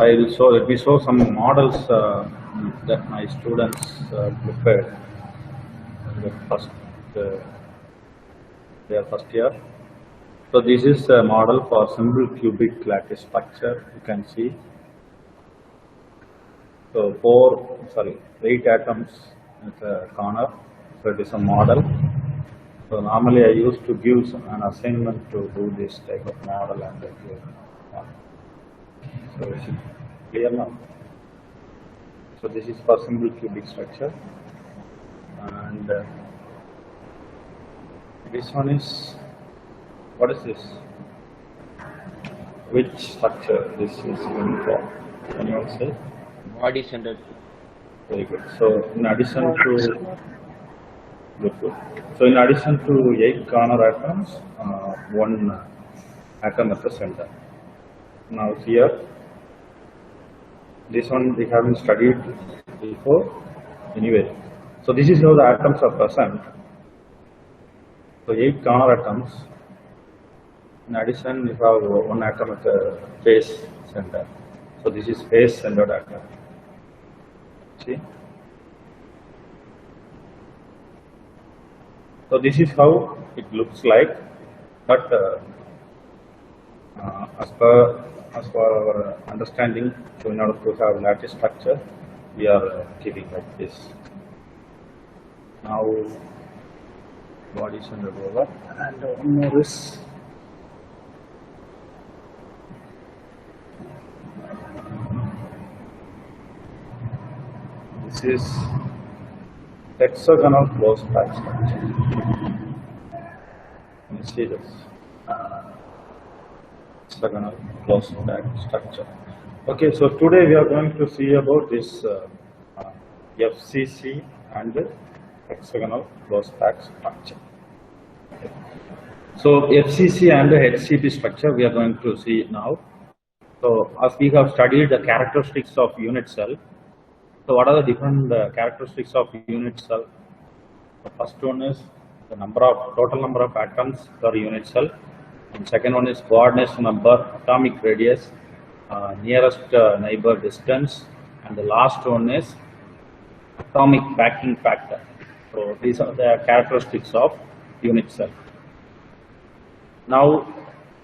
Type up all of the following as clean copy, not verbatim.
I will show. Let me show some models that my students prepared in the first their first year. So this is a model for simple cubic lattice structure. You can see. So 8 atoms at a corner. So it is a model. So normally I used to give an assignment to do this type of model and give. So is it clear now? So this is for simple cubic structure, and this one is, what is this? Which structure this is going for? Can you all say? Body centered. Very good. So in addition to So in addition to 8 corner atoms, one atom at the center. Now here, this one we haven't studied before. Anyway, so this is how the atoms are present. So 8 corner atoms. In addition, we have one atom at the face center. So this is face centered atom. See? So this is how it looks like, but as per our understanding, so in order to have lattice structure, we are keeping like this. Now body centered over, and one more is this is hexagonal closed pack structure. Can you see this? Hexagonal closed pack structure. Okay, so today we are going to see about this FCC and hexagonal closed pack structure. Okay. So FCC and HCP structure we are going to see now. So as we have studied the characteristics of unit cell. So what are the different characteristics of unit cell? The first one is the total number of atoms per unit cell, and second one is coordination number, atomic radius, nearest neighbor distance, and the last one is atomic packing factor. So these are the characteristics of unit cell. Now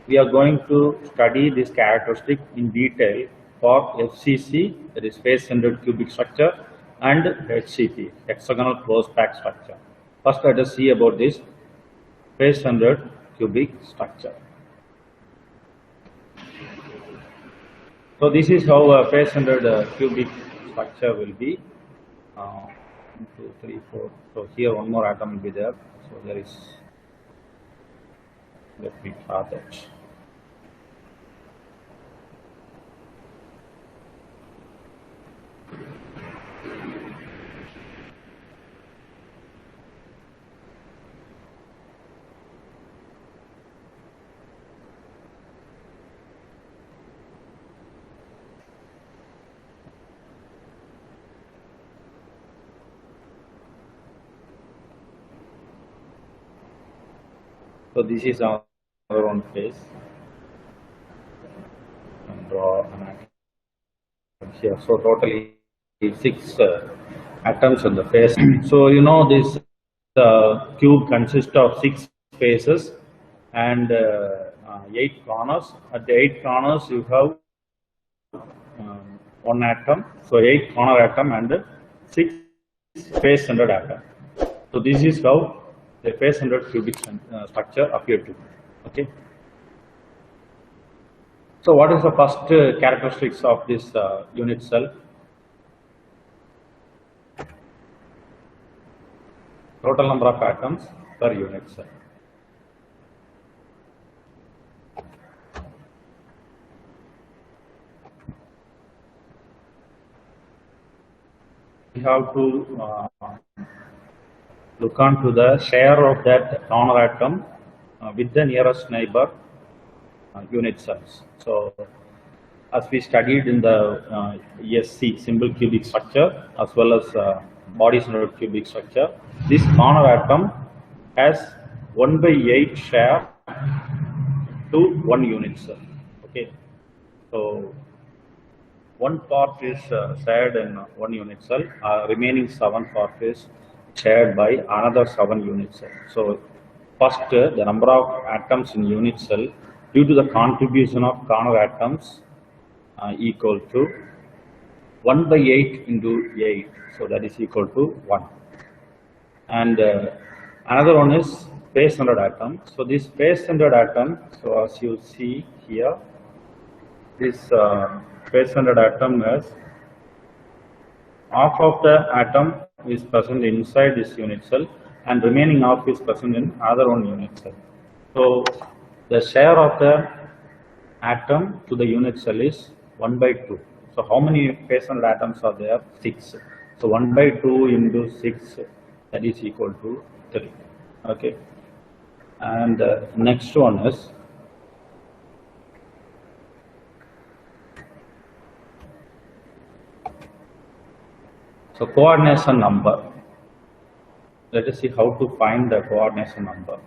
we are going to study this characteristic in detail for FCC, that is face-centered cubic structure, and HCP, hexagonal closed pack structure. First, let us see about this face-centered cubic structure. So this is how a face-centered cubic structure will be. 1, 2, 3, 4. So here one more atom will be there. So there is. Let me draw that. So this is our own face, and draw an atom here. So totally 6 atoms on the face. So you know this cube consists of 6 faces and 8 corners. At the 8 corners you have one atom. So 8 corner atom and 6 face-centered atom. So this is how the face-centered cubic structure appear to be. Okay. So what is the first characteristics of this unit cell? Total number of atoms per unit cell. We have to look on to the share of that corner atom with the nearest neighbor unit cells. So as we studied in the ESC, simple cubic structure, as well as body centered cubic structure, this corner atom has 1/8 share to one unit cell. Okay, so one part is shared in one unit cell, remaining 7 part is shared by another 7 unit cell. So first, the number of atoms in unit cell due to the contribution of corner atoms equal to 1 by 8 into 8, so that is equal to 1. And another one is base-centered atom. So this base-centered atom, so as you see here, this base-centered atom is half of the atom is present inside this unit cell and remaining half is present in other one unit cell. So the share of the atom to the unit cell is 1 by 2. So how many base-centered atoms are there? 6. So 1 by 2 into 6, that is equal to 3. Okay. And next one is so coordination number. Let us see how to find the coordination number.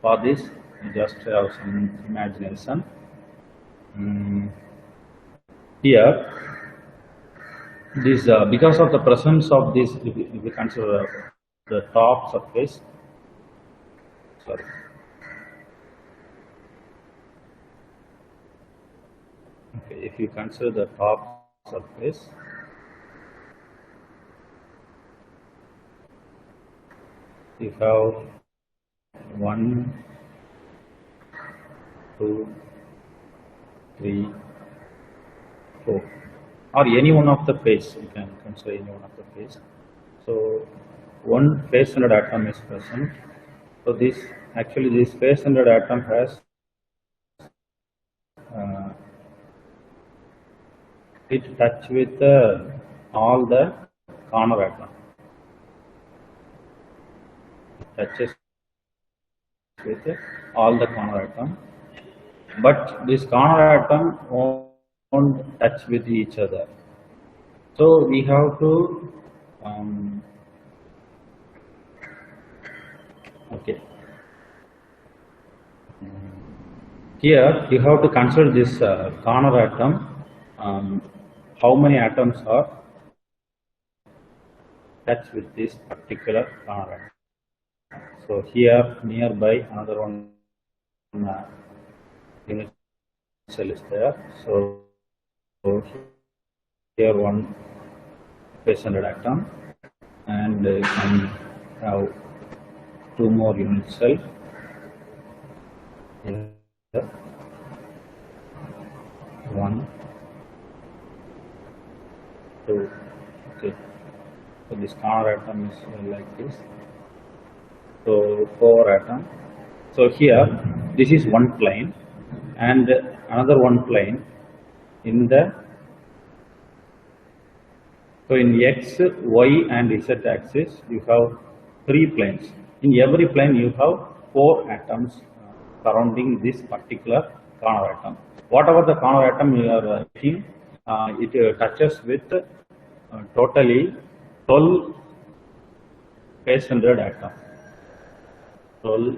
For this, you just have some imagination. Here, this because of the presence of this, if we consider the top surface, sorry. Okay, if you consider the top surface, you have 1, 2, 3, 4, or any one of the face. You can consider any one of the face. So one face-centered atom is present. So this actually this face-centered atom has it touch with all the corner atom. Touches with all the corner atom, but this corner atom won't touch with each other. So we have to okay. Here you have to consider this corner atom. How many atoms are touched with this particular corner atom? So here nearby another one unit cell is there. So here one base-centered atom, and you can have 2 more unit cell. Here 1, 2. Okay. So this corner atom is like this. So 4 atom. So here this is one plane and another one plane in the, so in x, y and z axis you have 3 planes. In every plane you have 4 atoms surrounding this particular corner atom. Whatever the corner atom you are seeing, it touches with totally 12 base-centered atoms. 12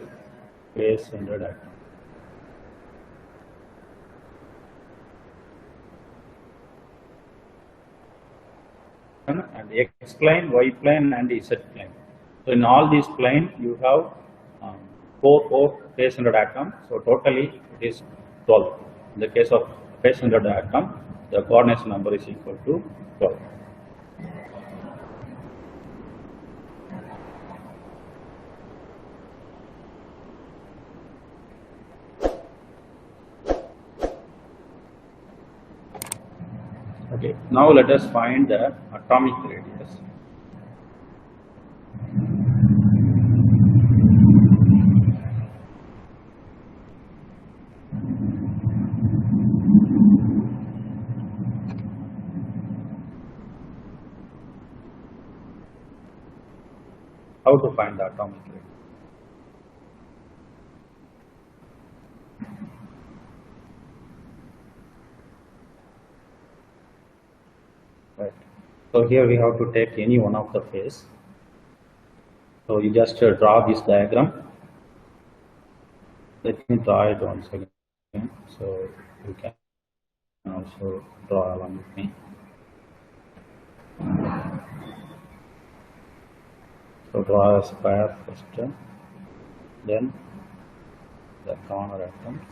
base-centered atom. And x plane, y plane, and z plane. So in all these plane, you have 4 base-centered atoms. So totally it is 12. In the case of base-centered atom, the coordination number is equal to 12. Okay, now let us find the atomic radius. How to find the atomic radius? Right. So here we have to take any one of the face. So you just draw this diagram. Let me draw it once again, so you can also draw along with me. So draw a square first, then the corner atoms.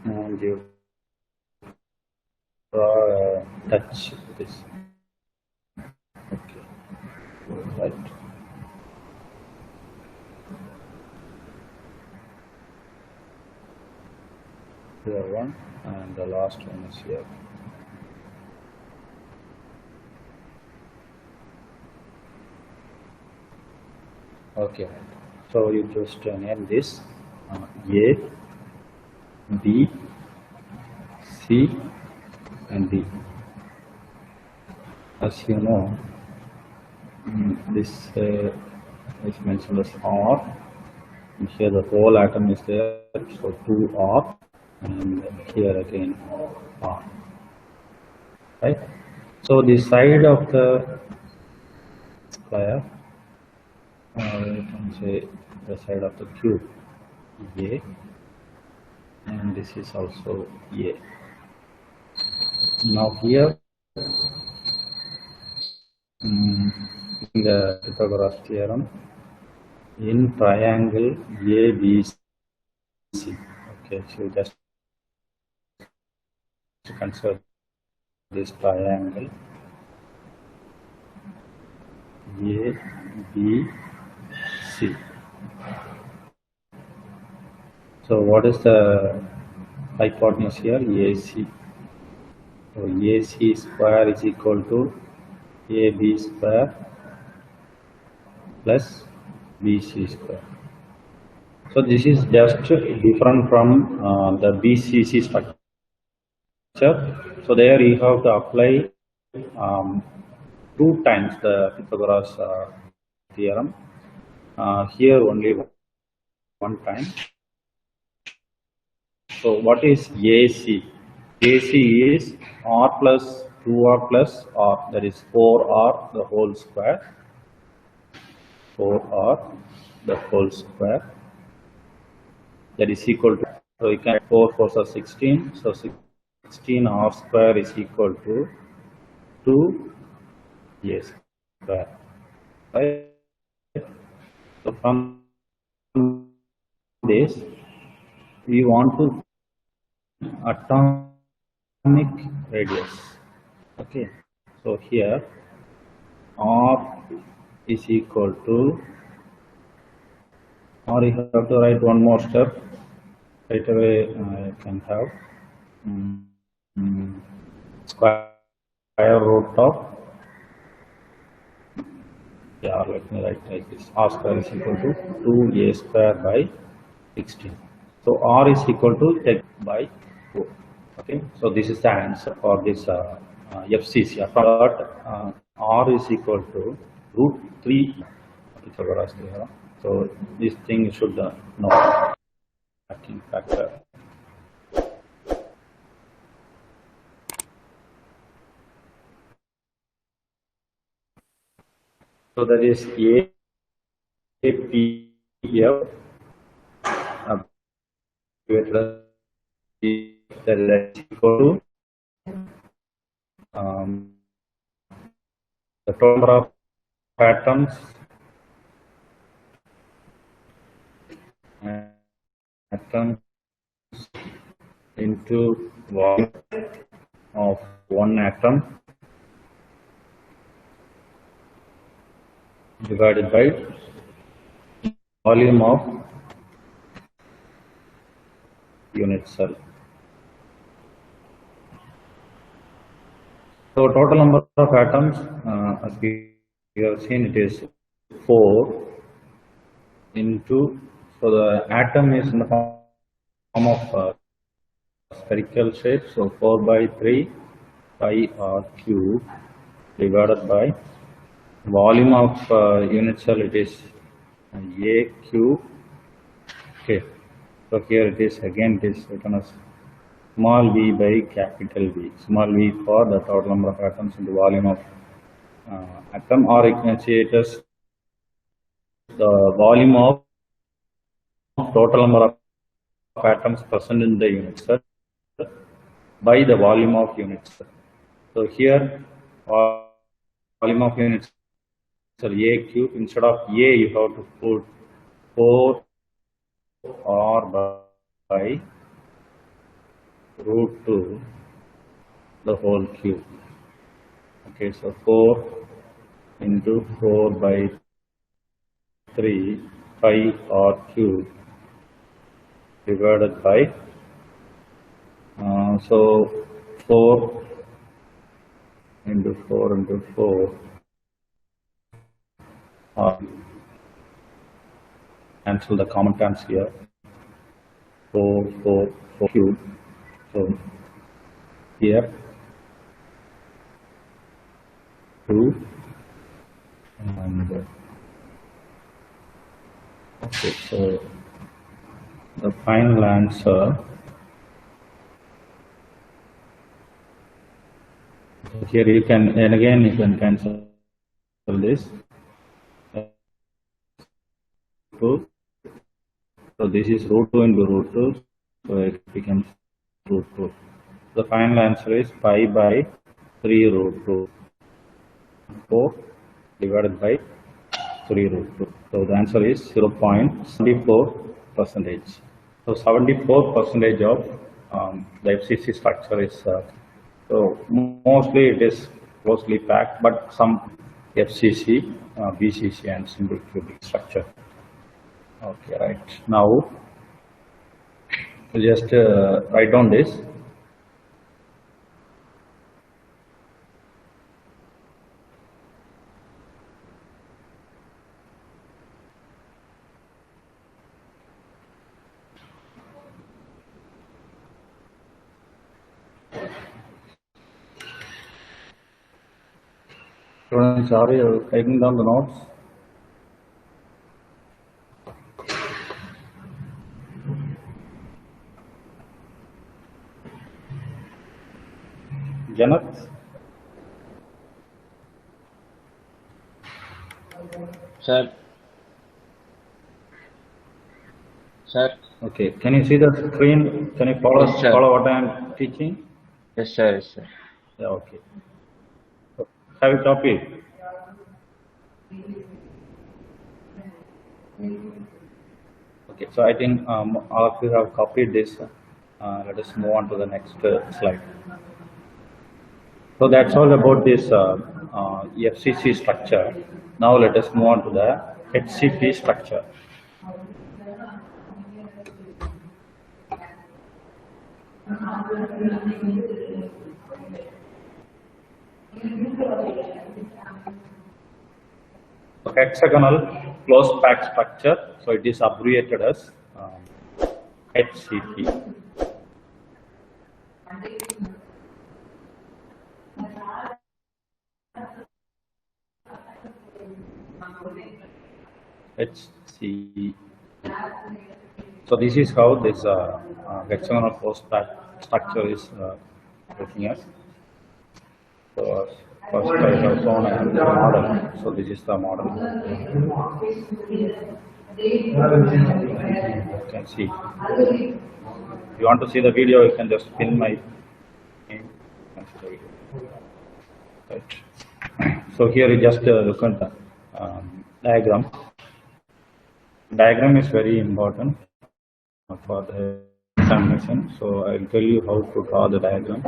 And you draw a touch with this. Okay, right. Here one, and the last one is here. Okay, so you just name this A, B, C, and D. As you know, this is mentioned as R. And here the whole atom is there, so 2R, and here again R. Right? So the side of the square, you can say the side of the cube, A, and this is also A. Now here, in the Pythagoras theorem, in triangle ABC, okay, so just to consider this triangle ABC. So what is the hypotenuse here? AC. So AC square is equal to AB square plus BC square. So this is just different from the BCC structure. So there you have to apply 2 times the Pythagoras theorem. Here only 1 time. So what is AC? AC is R plus 2R plus R, that is 4R the whole square. 4R the whole square, that is equal to, so you can 4 4s are 16, so 16 R square is equal to 2 A square, right? So from this we want to atomic radius. Okay, so here R is equal to, or you have to write one more step. Right away I can have square root of, yeah, let me write like this, R square is equal to 2A square by 16. So R is equal to 10 by 4. Okay, so this is the answer for this FCC. But R is equal to root 3 Pythagoras theorem. So this thing you should know. Acting factor. So that is APF that is equal to the total number of atoms into volume of one atom divided by volume of unit cell. So total number of atoms, as we have seen, it is 4 into So the atom is in the form of spherical shape. So 4 by 3 pi r cube divided by volume of unit cell, it is A cube. Okay. So here it is again, it is written as small v by capital V. Small v for the total number of atoms in the volume of atom, or you can say it as the volume of total number of atoms present in the unit cell by the volume of unit cell. So here volume of unit cell A cube, instead of A you have to put 4 r by root 2 the whole cube. Okay, so 4 into 4 by 3 pi r cube divided by so 4 into 4 into 4 cancel the common terms here. 4 cube. So here 2 and okay, so the final answer here you can, and again you can cancel this. So this is root 2 into root 2, so it becomes root 2. The final answer is pi by 3 root 2, 4 divided by 3 root 2. So the answer is 0.74%. So 74% of the FCC structure is so mostly it is closely packed, but some FCC, BCC and simple cubic structure. Okay, right. Now we'll just write down this. Students, are you taking down the notes? Janath? Sir. Sir. Okay. Can you see the screen? Can you follow, Yes, sir. follow what I am teaching? Yes, sir. Yes, sir. Yeah, okay. Have you copied? Okay, so I think all of you have copied this. Let us move on to the next slide. So that's all about this FCC structure. Now let us move on to the HCP structure. So hexagonal closed pack structure, so it is abbreviated as HCP. HCP. So this is how this hexagonal closed pack structure is looking at. So first I have shown the model. So this is the model. You can see. If you want to see the video, you can just pin my name. Right. So here you just look at the diagram. Diagram is very important for the examination. So I will tell you how to draw the diagram.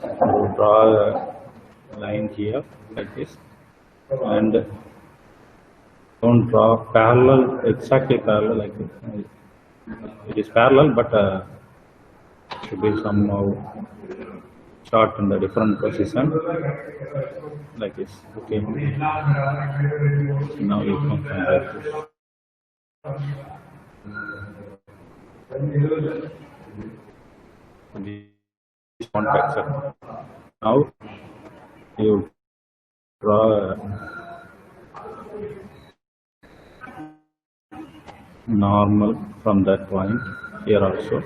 So draw a line here like this, and don't draw parallel, exactly parallel like this. It is parallel, but it should be somehow short in the different position like this. Okay. Now you can find like this. This one hexagon. Now you draw a normal from that point here also.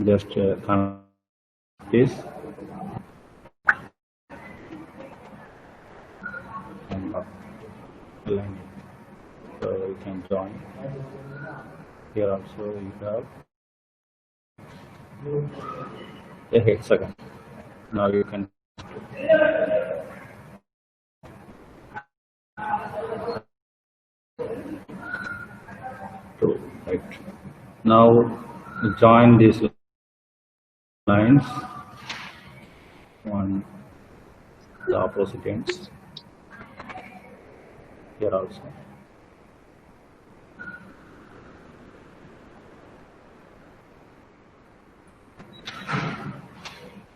Just connect this and align it. So you can join. Here also you have a hexagon. Now you can do right. Now join these lines, one the opposite ends here also.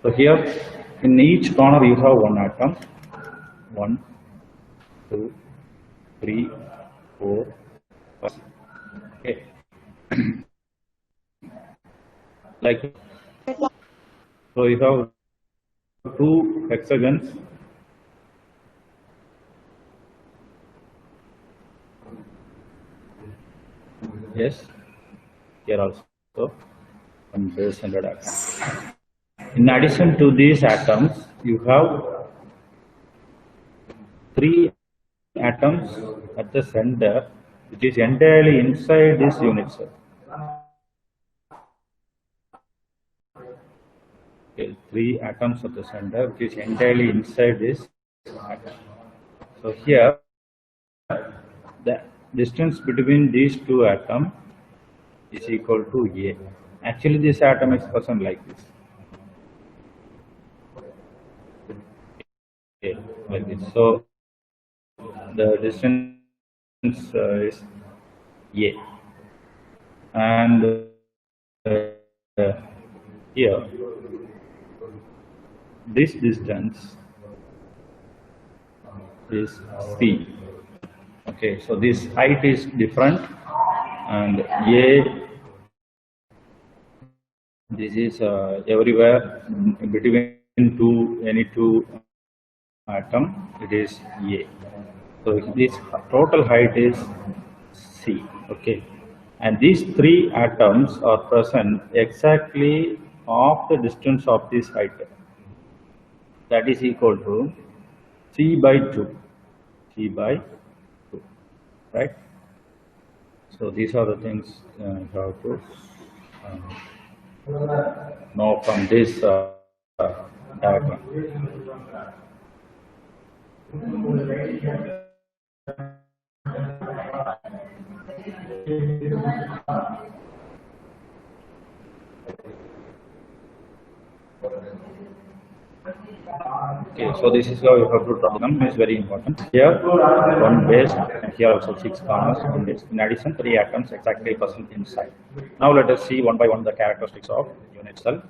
So here in each corner you have one atom, 1, 2, 3, 4, 5. Okay. Like so you have 2 hexagons. Yes, here also one base-centered atom. In addition to these atoms, you have 3 atoms at the center, which is entirely inside this unit cell. Okay, 3 atoms at the center, which is entirely inside this atom. So here, the distance between these 2 atoms is equal to A. Actually, this atom is present like this. Okay, like this. So the distance is A, and here this distance is C. Okay, so this height is different, and A, this is everywhere between any two atom, it is A. So this total height is C. Okay, and these 3 atoms are present exactly half the distance of this height. That is equal to C by 2. C by 2, right? So these are the things you have to know from this diagram. Okay, so this is how you have to draw them. It's very important. Here, one base, and here also 6 corners. In addition, 3 atoms exactly present inside. Now let us see one by one the characteristics of unit cell.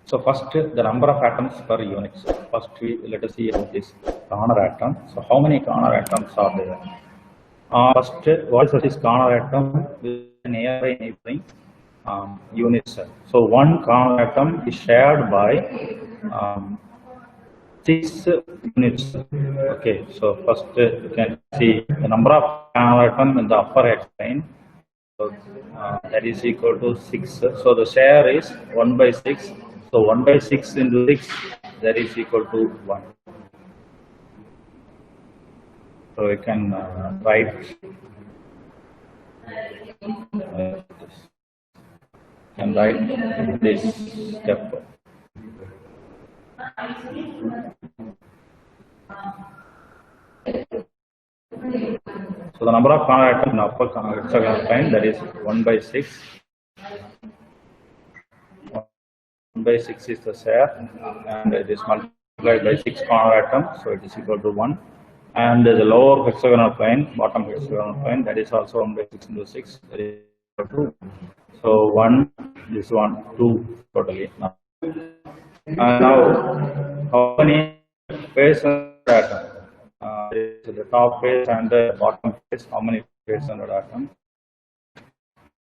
So first, the number of atoms per unit cell. First, let us see about this corner atom. So how many corner atoms are there? First, what is this corner atom with an nearby neighboring unit cell? So one corner atom is shared by 6 units. Okay, so first you can see the number of corner atom in the upper X line. So that is equal to 6. So the share is 1 by 6. So 1 by 6 into 6, that is equal to 1. So we can write this step. So the number of corner atoms in upper hexagonal line, that is 1 by 6. 1 by 6 is the share, and it is multiplied by 6 corner atoms, so it is equal to 1. And the lower hexagonal plane, bottom hexagonal plane, that is also 1 by 6 into 6, that is equal to 2. So 1, this one, 2 totally. Now how many base atoms? the top face and the bottom face, how many face-centered atoms?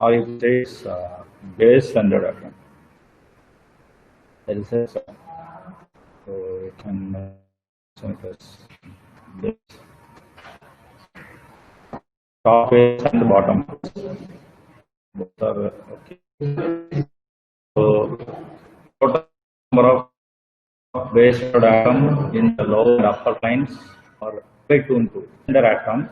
Or if it is base-centered atom. That is a, so we can mention it as base. Top face and the bottom face. Both are okay. So total number of base-centered atom in the lower and upper lines are by 2 into center atom.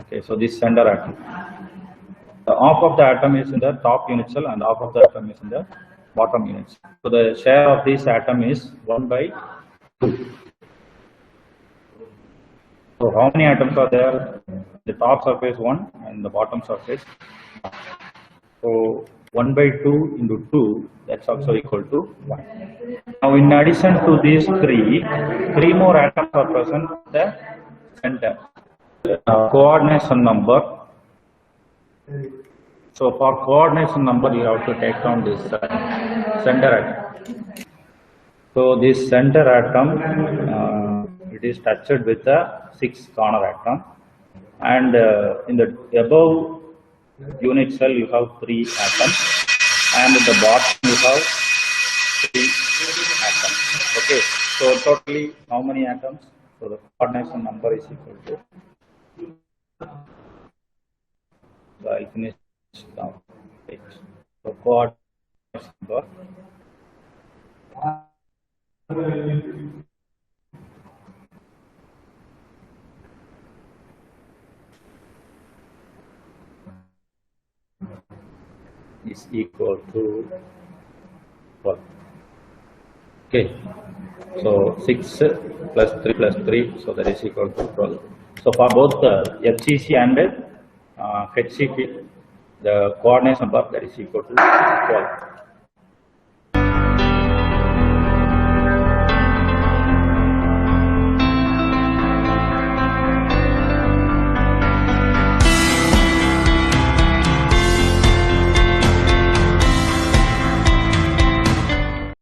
Okay, so this center atom. The half of the atom is in the top unit cell and half of the atom is in the bottom unit cell. So the share of this atom is 1 by 2. So how many atoms are there? The top surface 1 and the bottom surface. So 1 by 2 into 2, that's also equal to 1. Now in addition to these three more atoms are present at the center. Coordination number. So for coordination number you have to take down this center atom. So this center atom it is touched with the 6th corner atom, and in the above unit cell you have 3 atoms, and at the bottom you have 3 atoms. Okay, so totally how many atoms? So the coordination number is equal to. So I'll finish now. Right. So coordination number. Is equal to 12. Okay, so 6 plus 3 plus 3, so that is equal to 12. So for both the FCC and HCP, the coordination number that is equal to 12.